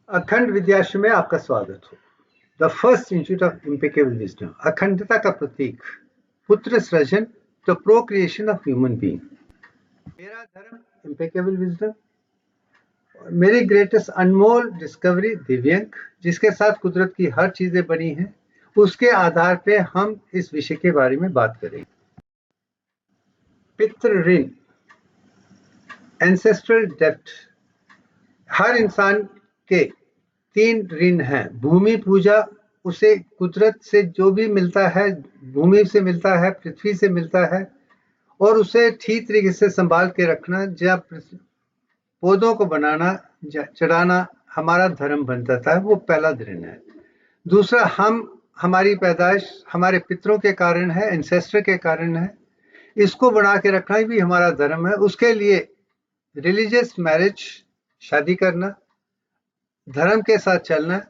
अखंड विद्याश्रम में आपका स्वागत हो। The first institute of impeccable wisdom, अखंडता का प्रतीक, पुत्र सृजन, the procreation of human being. मेरा धर्म इम्पेकेबल विजडम, मेरी ग्रेटेस्ट अनमोल डिस्कवरी दिव्यंक, जिसके साथ कुदरत की हर चीजें बनी हैं, उसके आधार पे हम इस विषय के बारे में बात करेंगे। पितृ ऋण, एंसेस्ट्रल डेब्ट। हर इंसान के 3 ऋण हैं। भूमि पूजा, उसे कुदरत से जो भी मिलता है, भूमि से मिलता है, पृथ्वी से मिलता है, और उसे ठीक तरीके से संभाल के रखना, जब पौधों को बनाना, चढ़ाना हमारा धर्म बन जाता है, वो पहला ऋण है। दूसरा, हमारी पैदाइश हमारे पितरों के कारण है, एंसेस्टर के कारण है, इसको बना के रखना भी हमारा धर्म है। उसके लिए रिलीजियस मैरिज, शादी करना, धर्म के साथ चलना,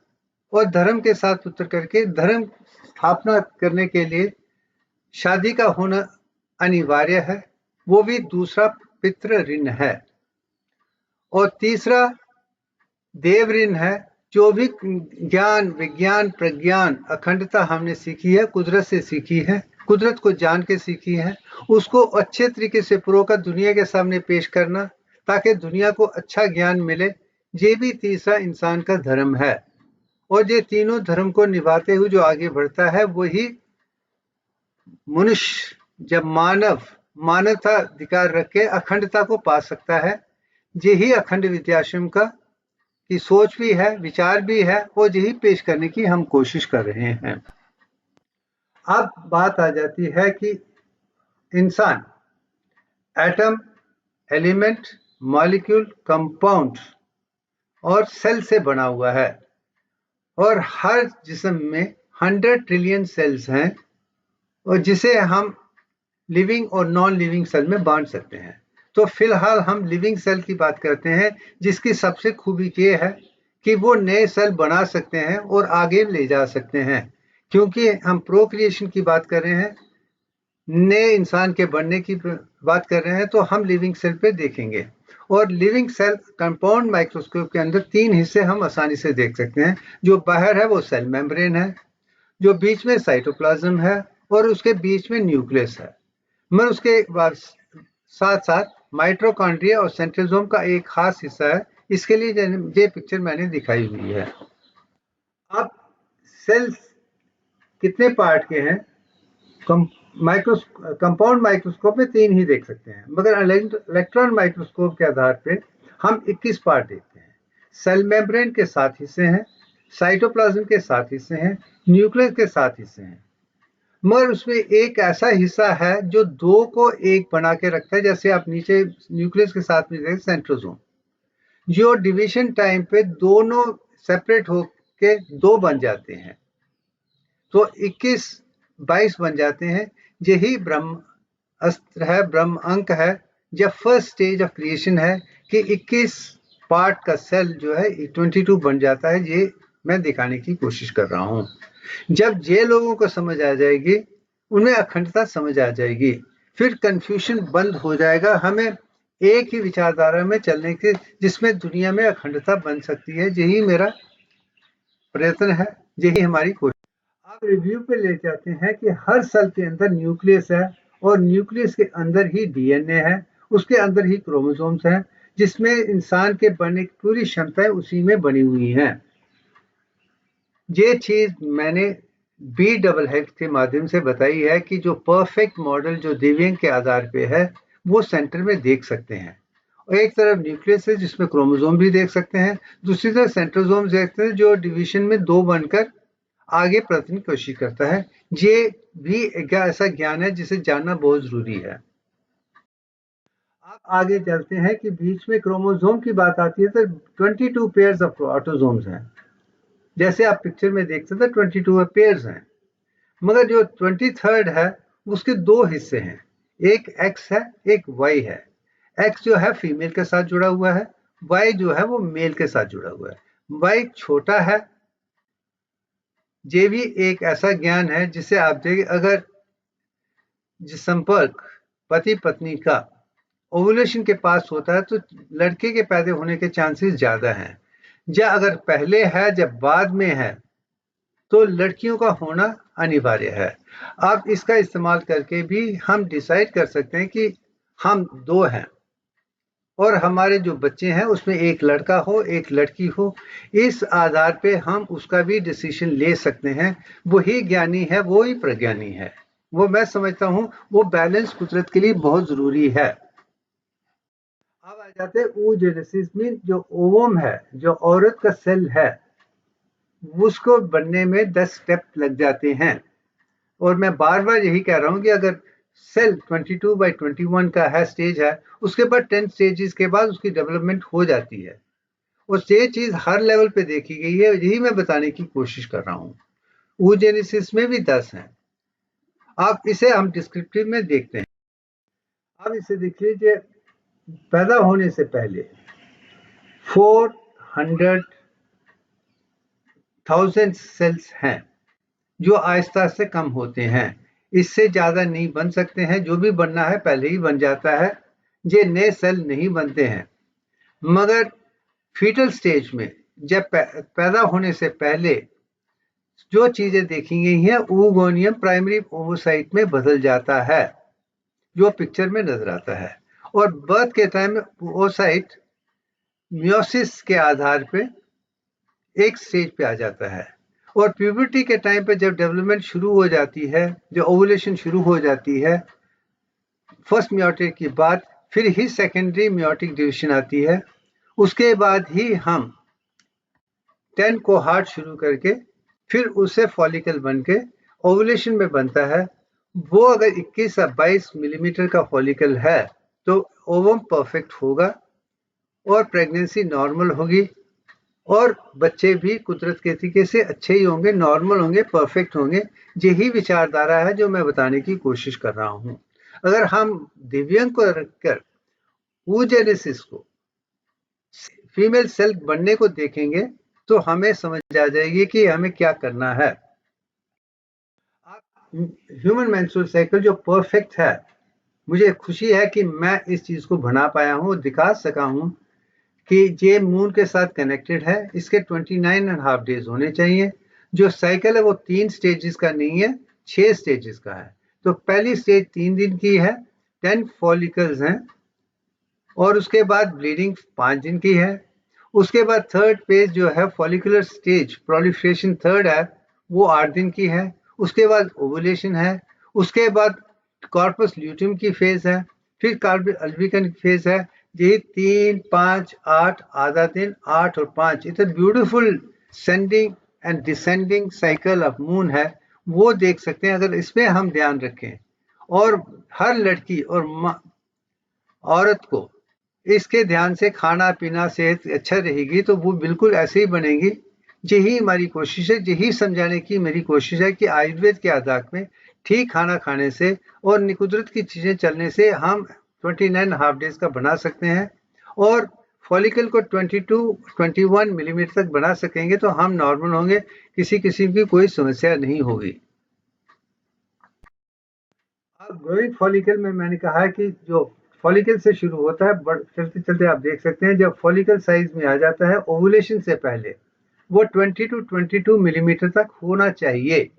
और धर्म के साथ उतर करके धर्म स्थापना करने के लिए शादी का होना अनिवार्य है, वो भी दूसरा पितृ ऋण है। और तीसरा देव ऋण है। जो भी ज्ञान, विज्ञान, प्रज्ञान, अखंडता हमने सीखी है, कुदरत से सीखी है, कुदरत को जान के सीखी है, उसको अच्छे तरीके से प्रोकर दुनिया के सामने पेश करना, ताकि दुनिया को अच्छा ज्ञान मिले, ये भी तीसरा इंसान का धर्म है। और ये तीनों धर्म को निभाते हुए जो आगे बढ़ता है, वही मनुष्य, जब मानवता अधिकार रख के अखंडता को पा सकता है। यही अखंड विद्याश्रम की सोच भी है, विचार भी है, और यही पेश करने की हम कोशिश कर रहे हैं। अब बात आ जाती है कि इंसान एटम, एलिमेंट, मॉलिक्यूल, कंपाउंड और सेल से बना हुआ है, और हर जिस्म में 100 ट्रिलियन सेल्स हैं, और जिसे हम लिविंग और नॉन लिविंग सेल में बांट सकते हैं। तो फिलहाल हम लिविंग सेल की बात करते हैं, जिसकी सबसे खूबी ये है कि वो नए सेल बना सकते हैं और आगे ले जा सकते हैं। क्योंकि हम प्रोक्रिएशन की बात कर रहे हैं, नए इंसान के बनने की बात कर रहे हैं, तो हम लिविंग सेल पे देखेंगे। और लिविंग सेल कंपाउंड माइक्रोस्कोप के अंदर 3 हिस्से हम आसानी से देख सकते हैं। जो बाहर है वो सेल मेम्ब्रेन है, जो बीच में साइटोप्लाज्म है, और उसके बीच में न्यूक्लियस है। मगर उसके बाद साथ साथ माइटोकॉन्ड्रिया और सेंट्रोसोम का एक खास हिस्सा है। इसके लिए ये पिक्चर मैंने दिखाई हुई है। अब सेल्स कितने पार्ट के हैं? कंपाउंड माइक्रोस्कोप में 3 ही देख सकते हैं, मगर इलेक्ट्रॉन माइक्रोस्कोप के आधार पे हम 21 पार्ट देखते हैं। सेल मेम्ब्रेन के 7 हिस्से हैं, साइटोप्लाज्म के 7 हिस्से हैं, न्यूक्लियस के 7 हिस्से हैं। मगर उसमें एक ऐसा हिस्सा है जो 2 को एक बना के रखता है, जैसे आप नीचे न्यूक्लियस के साथ में देखें सेंट्रोसोम, जो डिवीजन टाइम पे दोनों सेपरेट होके 2 बन जाते हैं, तो 21-22 बन जाते हैं। यही ब्रह्म अस्त्र है, ब्रह्म अंक है, जब फर्स्ट स्टेज ऑफ क्रिएशन है कि 21 पार्ट का सेल जो है 22 बन जाता है। ये मैं दिखाने की कोशिश कर रहा हूं। जब ये लोगों को समझ आ जाएगी, उन्हें अखंडता समझ आ जाएगी, फिर कंफ्यूजन बंद हो जाएगा। हमें एक ही विचारधारा में चलने के, जिसमें दुनिया में अखंडता बन सकती है। यही मेरा प्रयत्न है, यही हमारी कोशिश। आप रिव्यू पे ले जाते हैं कि हर सेल के अंदर न्यूक्लियस है, और न्यूक्लियस के अंदर ही डीएनए है, उसके अंदर ही क्रोमोसोम्स हैं, जिसमें इंसान के बनने की पूरी क्षमताएं उसी में बनी हुई हैं। ये चीज मैंने बी डबल हेल्थ के माध्यम से बताई है कि जो परफेक्ट मॉडल जो दिव्यांग के आधार पे है, वो सेंटर में देख सकते हैं। और एक तरफ न्यूक्लियस है जिसमें क्रोमोसोम भी देख सकते हैं, दूसरी तरफ सेंट्रोसोम देखते हैं जो डिवीजन में 2 बनकर आगे बढ़ने की कोशिश करता है। ये भी ऐसा ज्ञान है जिसे जानना बहुत जरूरी है। आप आगे चलते हैं कि बीच में क्रोमोसोम की बात आती है, तो 22 पेयर्स ऑफ ऑटोसोम्स हैं। जैसे आप पिक्चर में देखते थे 22 पेयर्स हैं, मगर जो 23rd है उसके 2 हिस्से हैं, एक एक्स है, एक वाई है। एक्स जो है फीमेल के साथ जुड़ा हुआ है, वाई जो है वो मेल के साथ जुड़ा हुआ है। वाई छोटा है। ये भी एक ऐसा ज्ञान है जिसे आप देखिए, अगर संपर्क पति पत्नी का ओवुलेशन के पास होता है, तो लड़के के पैदा होने के चांसेस ज्यादा हैं। या अगर पहले है जब बाद में है तो लड़कियों का होना अनिवार्य है। अब इसका इस्तेमाल करके भी हम डिसाइड कर सकते हैं कि हम दो हैं और हमारे जो बच्चे हैं उसमें एक लड़का हो एक लड़की हो। इस आधार पे हम उसका भी डिसीजन ले सकते हैं। वही ज्ञानी है, वो ही प्रज्ञानी है। वो मैं समझता हूं वो बैलेंस कुदरत के लिए बहुत जरूरी है। अब आ जाते हैं oogenesis में, जो ओवम है, जो औरत का सेल है, उसको बनने में 10 स्टेप लग जाते हैं। और मैं बार बार यही कह रहा हूं कि अगर सेल 22/21 का है स्टेज है, उसके बाद 10 स्टेजेस के बाद उसकी डेवलपमेंट हो जाती है। और ये चीज हर लेवल पे देखी गई है, यही मैं बताने की कोशिश कर रहा हूँ। oogenesis में भी 10 हैं। आप इसे हम डिस्क्रिप्टिव में देखते हैं। अब इसे देख लीजिए, पैदा होने से पहले 400,000 सेल्स हैं जो आहिस्ता से कम होते हैं। इससे ज्यादा नहीं बन सकते हैं, जो भी बनना है पहले ही बन जाता है। ये नए सेल नहीं बनते हैं। मगर फीटल स्टेज में जब पैदा होने से पहले जो चीजें देखी गई हैं, oogoनियम प्राइमरी ओवोसाइट में बदल जाता है, जो पिक्चर में नजर आता है। और बर्थ के टाइम में ओवोसाइट मियोसिस के आधार पे एक स्टेज पे आ जाता है। और प्यूबर्टी के टाइम पे जब डेवलपमेंट शुरू हो जाती है, जो ओवुलेशन शुरू हो जाती है, फर्स्ट मियोटिक के बाद फिर ही सेकेंडरी मियोटिक डिवीजन आती है। उसके बाद ही हम 10 को हार्ट शुरू करके फिर उससे फॉलिकल बन के ओवुलेशन में बनता है। वो अगर 21 या 22 मिलीमीटर का फॉलिकल है तो ओवम परफेक्ट होगा और प्रेगनेंसी नॉर्मल होगी और बच्चे भी कुदरत के तरीके से अच्छे ही होंगे, नॉर्मल होंगे, परफेक्ट होंगे। यही विचारधारा है जो मैं बताने की कोशिश कर रहा हूं। अगर हम दिव्यांग को रखकर oogenesis को फीमेल सेल बनने को देखेंगे तो हमें समझ आ जाएगी कि हमें क्या करना है। ह्यूमन मेंस्ट्रुअल साइकिल जो परफेक्ट है, मुझे खुशी है कि मैं इस चीज को बना पाया हूं, दिखा सका हूं कि ये मून के साथ कनेक्टेड है। इसके 29.5 डेज होने चाहिए। जो साइकिल है वो 3 स्टेजेस का नहीं है, 6 स्टेजेस का है। तो पहली स्टेज 3 दिन की है, 10 फॉलिकल्स हैं। और उसके बाद ब्लीडिंग 5 दिन की है। उसके बाद थर्ड फेज जो है फॉलिकुलर स्टेज प्रोलिफरेशन थर्ड है, वो 8 दिन की है। उसके बाद ओवुलेशन है। उसके बाद कॉर्पस ल्यूटियम की फेज है। फिर कार्बन अल्बिकन की फेज है। ये 3, 5, 8 आधा दिन, 8 और 5 it's a beautiful sending end descending cycle of moon है। वो देख सकते हैं अगर इसमें हम ध्यान रखें। और हर लड़की और औरत को इसके ध्यान से खाना पीना सेहत अच्छा रहेगी तो वो बिल्कुल ऐसे ही बनेगी। यही हमारी कोशिश है, यही समझाने की मेरी कोशिश है कि आयुर्वेद के आधार में ठीक खाना खाने से और कुदरत की चीजें चलने से हम 29.5 डेज का बना सकते हैं। और फॉलिकल को 22-21 मिलीमीटर तक बना सकेंगे तो हम नॉर्मल होंगे, किसी किस्म की कोई समस्या नहीं होगी। अब ग्रोइंग फॉलिकल में मैंने कहा है कि जो फॉलिकल से शुरू होता है, चलते चलते आप देख सकते हैं जब फॉलिकल साइज में आ जाता है ओवुलेशन से पहले वो 20 to 22 मिलीमीटर तक होना चाहिए।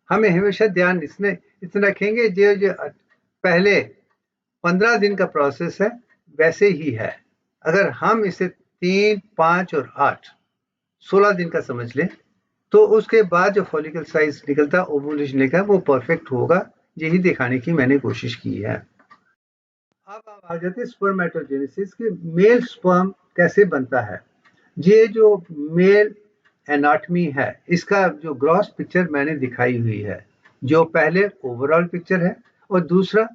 हमें हमेशा ध्यान इसमें इतना रखेंगे जो पहले 15 दिन का प्रोसेस है वैसे ही है। अगर हम इसे 3, 5 और 8 16 दिन का समझ लें तो उसके बाद जो फॉलिकल साइज निकलता ओवुलेशन निकला वो परफेक्ट होगा। यही दिखाने की मैंने कोशिश की है। अब आप आ जाते हैं स्पर्मेटोजेनेसिस के, मेल स्पर्म कैसे बनता है। ये जो मेल एनाटॉमी है इसका जो ग्रॉस पिक्चर मैंने दिखाई हुई है, जो पहले ओवरऑल पिक्चर है और दूसरा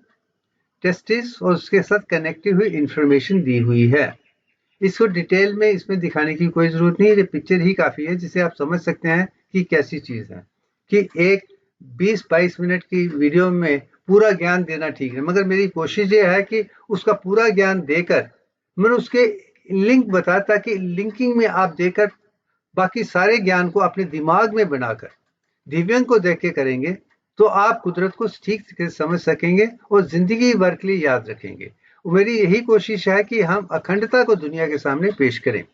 टेस्टिस और उसके साथ कनेक्टेड हुई इंफॉर्मेशन दी हुई है। इसको डिटेल में इसमें दिखाने की कोई जरूरत नहीं है, ये पिक्चर ही काफी है जिसे आप समझ सकते हैं कि कैसी चीज है। कि एक 20-22 मिनट की वीडियो में पूरा ज्ञान देना ठीक है, मगर मेरी कोशिश ये है कि उसका पूरा ज्ञान देकर मैं उसके लिंक बताता कि लिंकिंग में आप देकर बाकी सारे ज्ञान को अपने दिमाग में बनाकर दिव्यांग को देख के करेंगे तो आप कुदरत को ठीक से समझ सकेंगे और जिंदगी भर के लिए याद रखेंगे। मेरी यही कोशिश है कि हम अखंडता को दुनिया के सामने पेश करें।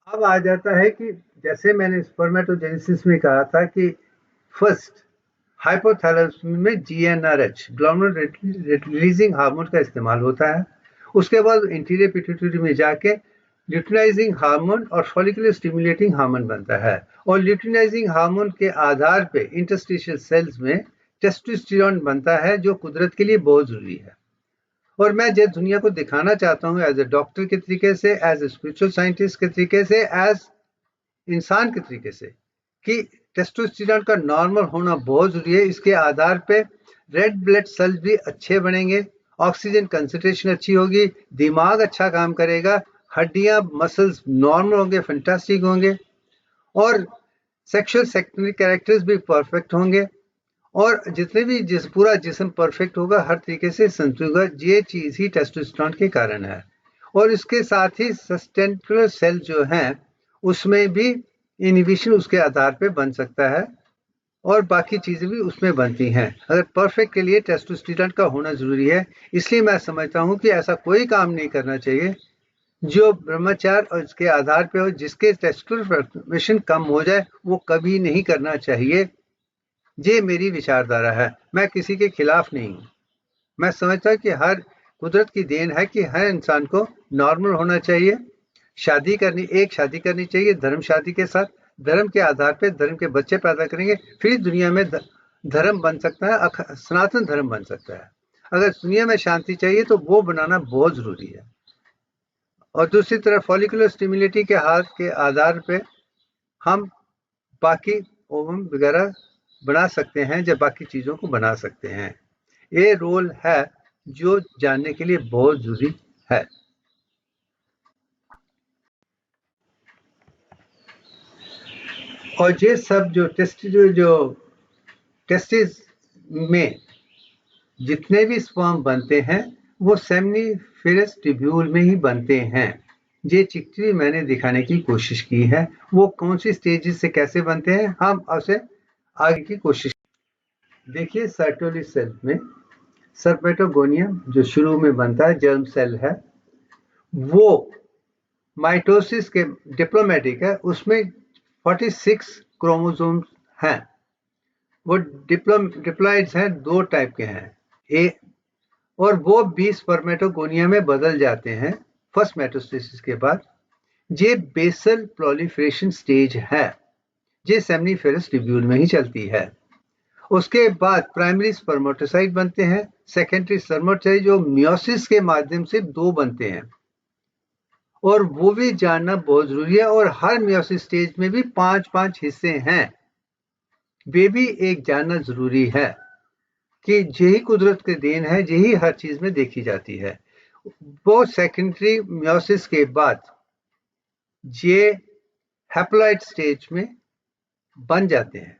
अब आ जाता है कि जैसे मैंने स्पर्मेटोजेनेसिस में कहा था कि फर्स्ट हाइपोथैलेमस में GnRH ग्लोमेरुलर रिलीजिंग हार्मोन का इस्तेमाल होता है। उसके बाद इंटीरियर पिट्यूटरी में जाके ल्यूटिनाइजिंग हार्मोन और फॉलिकुलर स्टिमुलेटिंग हार्मोन बनता है, और ल्यूटिनाइजिंग हार्मोन के आधार पे इंटरस्टिशियल सेल्स में टेस्टोस्टेरोन बनता है, जो कुदरत के लिए बहुत जरूरी है। और मैं जो दुनिया को दिखाना चाहता हूँ एज ए डॉक्टर के तरीके से, एज ए स्पिरिचुअल साइंटिस्ट के तरीके से, एज इंसान के तरीके से, कि टेस्टोस्टेरोन का नॉर्मल होना बहुत जरूरी है। इसके आधार पे रेड ब्लड सेल्स भी अच्छे बनेंगे, ऑक्सीजन कंसंट्रेशन अच्छी होगी, दिमाग अच्छा काम करेगा, हड्डियां मसल्स नॉर्मल होंगे, फैंटास्टिक होंगे, और सेक्सुअल सेक्रेटरी कैरेक्टर्स भी परफेक्ट होंगे, और जितने भी पूरा जिस्म परफेक्ट होगा, हर तरीके से संतुलित होगा। ये चीज ही टेस्टोस्टेरोन के कारण है। और इसके साथ ही सस्टेंट्रल सेल जो हैं उसमें भी इनहिबिशन उसके आधार पे बन सकता है, और बाकी चीजें भी उसमें बनती हैं। अगर परफेक्ट के लिए टेस्टोस्टेरोन का होना जरूरी है। इसलिए मैं समझता हूँ कि ऐसा कोई काम नहीं करना चाहिए जो ब्रह्मचार और इसके आधार पे हो, जिसके टेस्टोस्टेरोन फ्लक्चुएशन कम हो जाए, वो कभी नहीं करना चाहिए। ये मेरी विचारधारा है, मैं किसी के खिलाफ नहीं हूँ। मैं समझता हूँ कि हर कुदरत की देन है कि हर इंसान को नॉर्मल होना चाहिए, शादी करनी चाहिए धर्म शादी के साथ, धर्म के आधार पे धर्म के बच्चे पैदा करेंगे, फिर दुनिया में धर्म बन सकता है, सनातन धर्म बन सकता है। अगर दुनिया में शांति चाहिए तो वो बनाना बहुत जरूरी है। और दूसरी तरफ फॉलिकुलर स्टिमुलेटी के हाथ के आधार पे हम बाकी ओवम वगैरह बना सकते हैं, जब बाकी चीजों को बना सकते हैं। ये रोल है जो जानने के लिए बहुत जरूरी है। और ये सब जो टेस्टिस में जितने भी स्पर्म बनते हैं वो सेमनीफेरस ट्यूब्यूल में ही बनते हैं। ये चित्र मैंने दिखाने की कोशिश की है, वो कौन सी स्टेजेस से कैसे बनते हैं हम उसे आगे की कोशिश। देखिए सर्टोली सेल में सर्पेटोगोनियम जो शुरू में बनता है, जर्म सेल है, वो माइटोसिस के डिप्लोमेटिक है, उसमें 46 क्रोमोसोम हैं। वो डिप्लॉइड्स हैं, 2 टाइप के हैं, ए और वो 20 स्पर्मेटोगोनिया में बदल जाते हैं फर्स्ट मेटास्टेसिस के बाद। ये बेसल प्रोलिफरेशन स्टेज है, ये सेमनीफेरस ट्यूब्यूल में ही चलती है। उसके बाद प्राइमरी स्पर्मेटोसाइट बनते हैं, सेकेंडरी स्पर्मेटोसाइट जो मियोसिस के माध्यम से 2 बनते हैं, और वो भी जानना बहुत जरूरी है। और हर मियोसिस स्टेज में भी 5-5 हिस्से हैं, वे भी एक जानना जरूरी है कि यही कुदरत के देन है, यही हर चीज में देखी जाती है। वो सेकेंडरी मियोसिस के बाद ये हैप्लॉइड स्टेज में बन जाते हैं।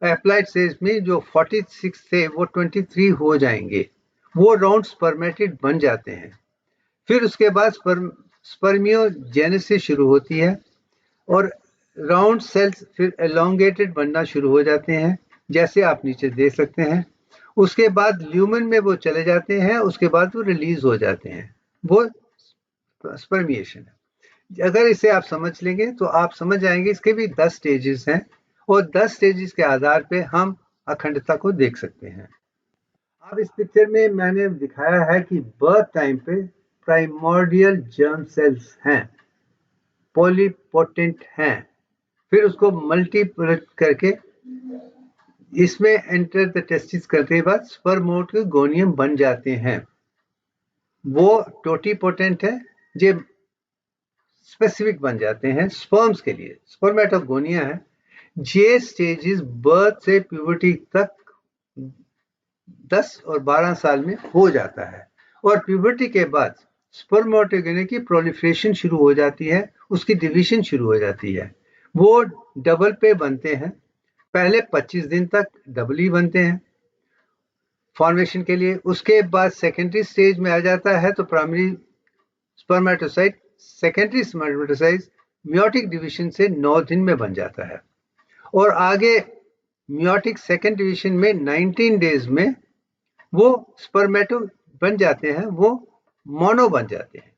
हैप्लॉइड स्टेज में जो 46 थे वो 23 हो जाएंगे, वो राउंड स्पर्मेटिड बन जाते हैं। फिर उसके बाद स्पर्मियोजेनेसिस शुरू होती है, और राउंड सेल्स फिर एलोंगेटेड बनना शुरू हो जाते हैं, जैसे आप नीचे देख सकते हैं। उसके बाद ल्यूमन में वो चले जाते हैं, उसके बाद वो रिलीज हो जाते हैं, वो स्पर्मिएशन है। अगर इसे आप समझ लेंगे तो आप समझ जाएंगे इसके भी 10 स्टेजेस हैं, और 10 स्टेजेस के आधार पे हम अखंडता को देख सकते हैं। अब इस पिक्चर में मैंने दिखाया है कि बर्थ टाइम पे प्राइमोर्डियल जर्म सेल्स हैं, पॉलीपोटेंट हैं, फिर उसको मल्टीप्लेट करके इसमें एंटर द टेस्टिस करने के बाद स्पर्मेटोगोनियम बन जाते हैं। वो टोटीपोटेंट है, ये स्पेसिफिक बन जाते हैं स्पर्म्स के लिए, स्पर्मेटोगोनिया है। ये स्टेजेस बर्थ से प्यूबर्टी तक 10 और 12 साल में हो जाता है, और प्यूबर्टी के बाद स्पर्मेटोगोनिया की प्रोलिफरेशन शुरू हो जाती है, उसकी डिवीजन शुरू हो जाती है। वो डबल पे बनते हैं, पहले 25 दिन तक डबल ही बनते हैं फॉर्मेशन के लिए। उसके बाद सेकेंडरी स्टेज में आ जाता है तो primary spermatocyte, secondary spermatocyte meiotic division से 9 दिन में बन जाता है, और आगे मियोटिक सेकेंड डिवीजन में 19 डेज में वो स्पर्मेटो बन जाते हैं, वो मोनो बन जाते हैं।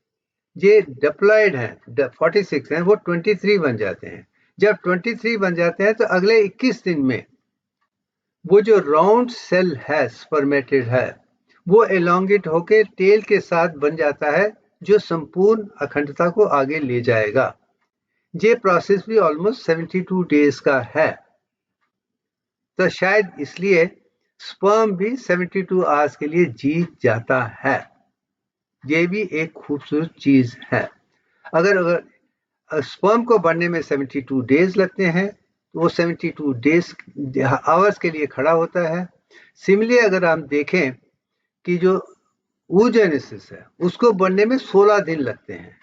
ये डिप्लॉयड हैं 46 हैं, वो 23 बन जाते हैं। जब 23 बन जाते हैं तो अगले 21 दिन में वो जो राउंड सेल है स्पर्मेटेड है, वो एलोंगेट होकर टेल के साथ बन जाता है, जो संपूर्ण अखंडता को आगे ले जाएगा। ये प्रोसेस भी ऑलमोस्ट 72 डेज का है। तो शायद इसलिए स्पर्म भी 72 आवर्स के लिए जीत जाता है। ये भी एक खूबसूरत चीज है। अगर स्पर्म को बढ़ने में 72 डेज लगते हैं तो वो 72 डेज आवर्स के लिए खड़ा होता है। सिमिलरली अगर हम देखें कि जो oogenesis है उसको बढ़ने में 16 दिन लगते हैं,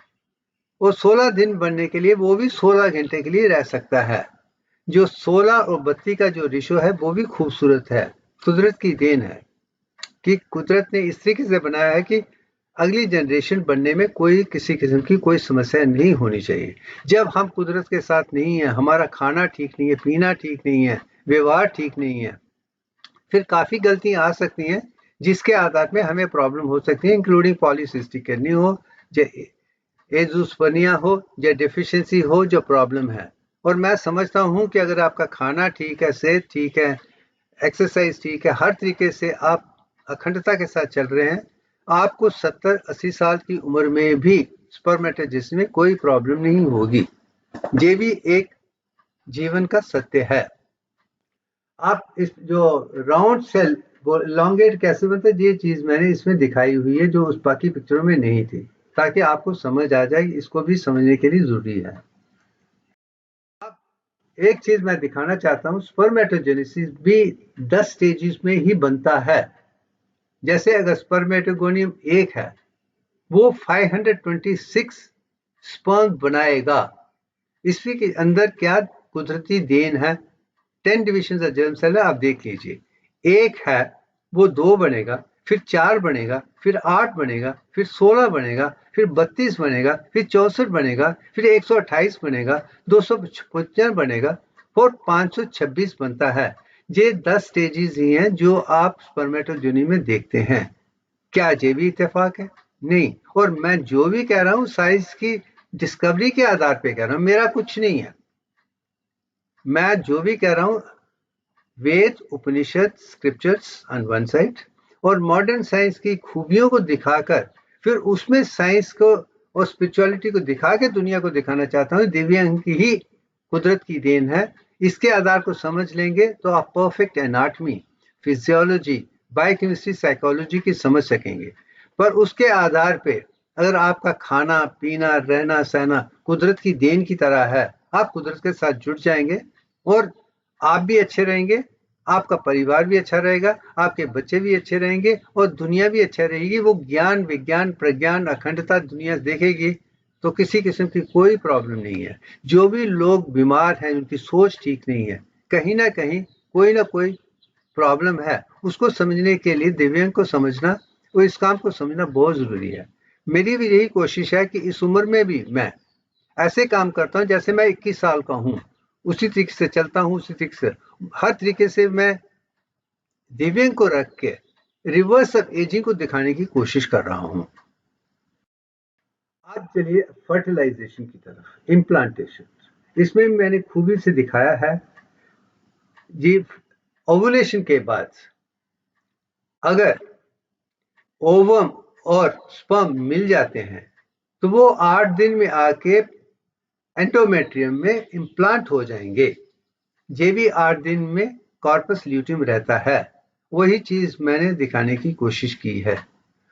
और 16 दिन बढ़ने के लिए वो भी 16 घंटे के लिए रह सकता है। जो 16 और 32 का जो रेशो है वो भी खूबसूरत है, कुदरत की देन है कि कुदरत ने इस तरीके से बनाया है कि अगली जनरेशन बनने में कोई किसी किस्म की कोई समस्या नहीं होनी चाहिए। जब हम कुदरत के साथ नहीं है, हमारा खाना ठीक नहीं है, पीना ठीक नहीं है, व्यवहार ठीक नहीं है, फिर काफ़ी गलतियां आ सकती हैं जिसके आधार में हमें प्रॉब्लम हो सकती है, इंक्लूडिंग पॉलीसिस्टिक किडनी हो, एजोस्पर्मिया हो या डेफिशिएंसी हो, जो प्रॉब्लम है। और मैं समझता हूं कि अगर आपका खाना ठीक है, सेहत ठीक है, एक्सरसाइज ठीक है, हर तरीके से आप अखंडता के साथ चल रहे हैं, आपको 70-80 साल की उम्र में भी स्पर्मेटोजेनेसिस में कोई प्रॉब्लम नहीं होगी। ये भी एक जीवन का सत्य है। आप इस जो राउंड सेल वो लॉन्गेट कैसे बनता है, ये चीज मैंने इसमें दिखाई हुई है जो उस बाकी पिक्चरों में नहीं थी, ताकि आपको समझ आ जाए। इसको भी समझने के लिए जरूरी है। अब एक चीज मैं दिखाना चाहता हूँ, स्पर्मेटोजेनेसिस भी 10 स्टेजेस में ही बनता है। जैसे अगर स्पर्मेटोगोनियम एक है, वो 526 स्पर्म बनाएगा। इसके के अंदर क्या कुदरती देन है। 10 डिविजन ऑफ जर्म सेल है, आप देख लीजिए। एक है वो 2 बनेगा, फिर 4 बनेगा, फिर 8 बनेगा, फिर 16 बनेगा, फिर 32 बनेगा, फिर 64 बनेगा, फिर 128 बनेगा, 255 बनेगा और 526 बनता है। ये 10 स्टेजेस ही हैं जो आप स्पर्मेटोजेनी में देखते हैं। क्या ये भी इत्तेफाक है? नहीं। और मैं जो भी कह रहा हूं साइंस की डिस्कवरी के आधार पे कह रहा हूं, मेरा कुछ नहीं है। मैं जो भी कह रहा हूं वेद, उपनिषद, स्क्रिप्चर्स ऑन वन साइड, और मॉडर्न साइंस की खूबियों को दिखाकर फिर उसमें साइंस को और स्पिरिचुअलिटी को दिखा के दुनिया को दिखाना चाहता हूँ। दिव्यांग की ही कुदरत की देन है। इसके आधार को समझ लेंगे तो आप perfect anatomy, physiology, biochemistry, psychology की समझ सकेंगे। पर उसके आधार पे अगर आपका खाना पीना रहना सहना कुदरत की देन की तरह है, आप कुदरत के साथ जुड़ जाएंगे और आप भी अच्छे रहेंगे, आपका परिवार भी अच्छा रहेगा, आपके बच्चे भी अच्छे रहेंगे और दुनिया भी अच्छा रहेगी। वो ज्ञान विज्ञान प्रज्ञान अखंडता दुनिया देखेगी तो किसी किस्म की कोई प्रॉब्लम नहीं है। जो भी लोग बीमार हैं, उनकी सोच ठीक नहीं है, कहीं ना कहीं कोई ना कोई प्रॉब्लम है। उसको समझने के लिए दिव्यांग को समझना और इस काम को समझना बहुत जरूरी है। मेरी भी यही कोशिश है कि इस उम्र में भी मैं ऐसे काम करता हूं जैसे मैं 21 साल का हूं, उसी तरीके से चलता हूं, उसी तरीके से हर तरीके से मैं दिव्यांग को रख के रिवर्स ऑफ एजिंग को दिखाने की कोशिश कर रहा हूं। आज चलिए फर्टिलाइजेशन की तरफ, इम्प्लांटेशन। इसमें मैंने खूबी से दिखाया है जी। ओवुलेशन के बाद अगर ओवम और स्पर्म मिल जाते हैं तो वो 8 दिन में आके एंडोमेट्रियम में इम्प्लांट हो जाएंगे। ये भी 8 दिन में कॉर्पस ल्यूटियम रहता है। वही चीज मैंने दिखाने की कोशिश की है।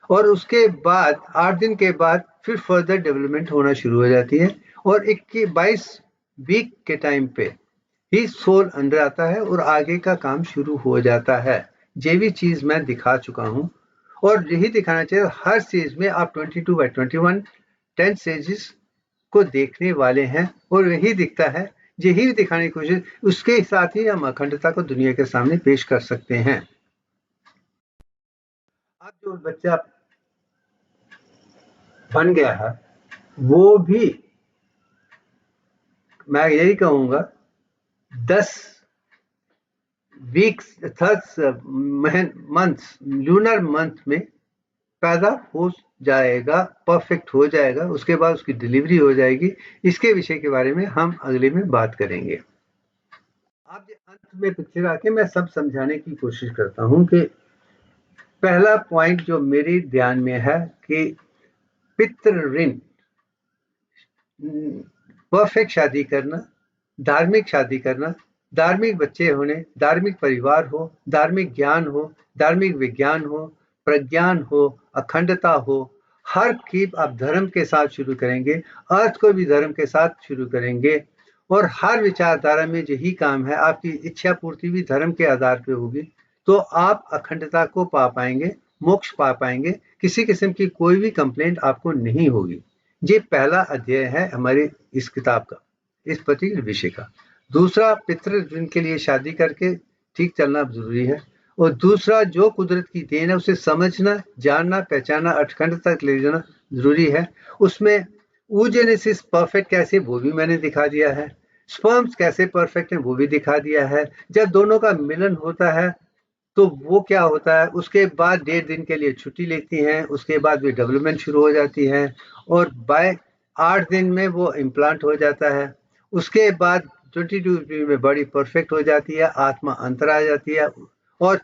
और उसके बाद 8 दिन के बाद फिर फर्दर डेवलपमेंट होना शुरू हो जाती है और 22 वीक के टाइम पे ही सोल अंदर आता है और आगे का काम शुरू हो जाता है। ये भी चीज मैं दिखा चुका हूं और यही दिखाना चाहिए। हर स्टेज में आप 22/21 10 स्टेजेस को देखने वाले हैं और यही दिखता है, यही दिखाने की कोशिश, उसके साथ ही हम अखंडता को दुनिया के सामने पेश कर सकते हैं। अब जो बच्चा बन गया है वो भी मैं यही कहूंगा 10 वीक्स 10 मंथ्स लूनर मंथ में पैदा हो जाएगा, परफेक्ट हो जाएगा, उसके बाद उसकी डिलीवरी हो जाएगी। इसके विषय के बारे में हम अगले में बात करेंगे। अब अंत में पिक्चर आके मैं सब समझाने की कोशिश करता हूँ कि पहला पॉइंट जो मेरे ध्यान में है कि पितृ ऋण, परफेक्ट शादी करना, धार्मिक शादी करना, धार्मिक बच्चे होने, धार्मिक परिवार हो, धार्मिक ज्ञान हो, धार्मिक विज्ञान हो, प्रज्ञान हो, अखंडता हो, हर चीज आप धर्म के साथ शुरू करेंगे, अर्थ को भी धर्म के साथ शुरू करेंगे, और हर विचारधारा में यही काम है, आपकी इच्छा पूर्ति भी धर्म के आधार पर होगी, तो आप अखंडता को पा पाएंगे, मोक्ष पा पाएंगे, किसी किस्म की कोई भी कंप्लेंट आपको नहीं होगी। ये पहला अध्याय है हमारे इस किताब का, इस पर्टिकुलर विषय का। दूसरा, पितृ ऋण के लिए शादी करके ठीक चलना जरूरी है, और दूसरा जो कुदरत की देन है उसे समझना, जानना, पहचाना, अखंड तक ले जाना जरूरी है। उसमें ऊजेनेसिस परफेक्ट कैसे, वो भी मैंने दिखा दिया है, स्पर्म्स कैसे परफेक्ट है वो भी दिखा दिया है। जब दोनों का मिलन होता है तो वो क्या होता है, उसके बाद 1.5 दिन के लिए छुट्टी लेती हैं, उसके बाद भी डेवलपमेंट शुरू हो जाती है, और बाय 8 दिन में वो इम्प्लांट हो जाता है। उसके बाद 22 दिन में बॉडी परफेक्ट हो जाती है, आत्मा अंतर आ जाती है, और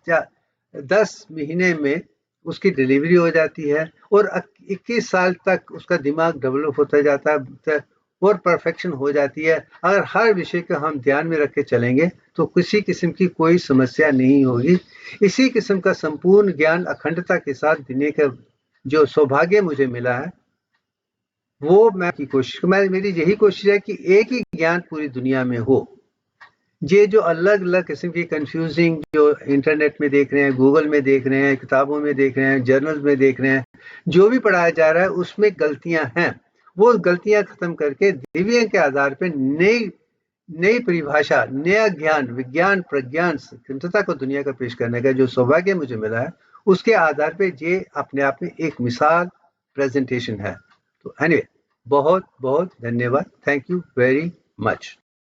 10 महीने में उसकी डिलीवरी हो जाती है, और 21 साल तक उसका दिमाग डेवलप होता जाता है और परफेक्शन हो जाती है। अगर हर विषय को हम ध्यान में रख के चलेंगे तो किसी किस्म की कोई समस्या नहीं होगी। इसी किस्म का संपूर्ण ज्ञान अखंडता के साथ देने का जो सौभाग्य मुझे मिला है, वो मेरी यही कोशिश है कि एक ही ज्ञान पूरी दुनिया में हो। ये जो अलग अलग किस्म की कंफ्यूजिंग जो इंटरनेट में देख रहे हैं, गूगल में देख रहे हैं, किताबों में देख रहे हैं, जर्नल्स में देख रहे हैं, जो भी पढ़ाया जा रहा है उसमें गलतियां हैं, वो गलतियां खत्म करके दिव्य के आधार पर नई परिभाषा, नया ज्ञान, विज्ञान, प्रज्ञान, अखंडता को दुनिया का पेश करने का जो सौभाग्य मुझे मिला है, उसके आधार पे ये अपने आप में एक मिसाल प्रेजेंटेशन है। तो एनीवे, बहुत बहुत धन्यवाद। Thank you very much.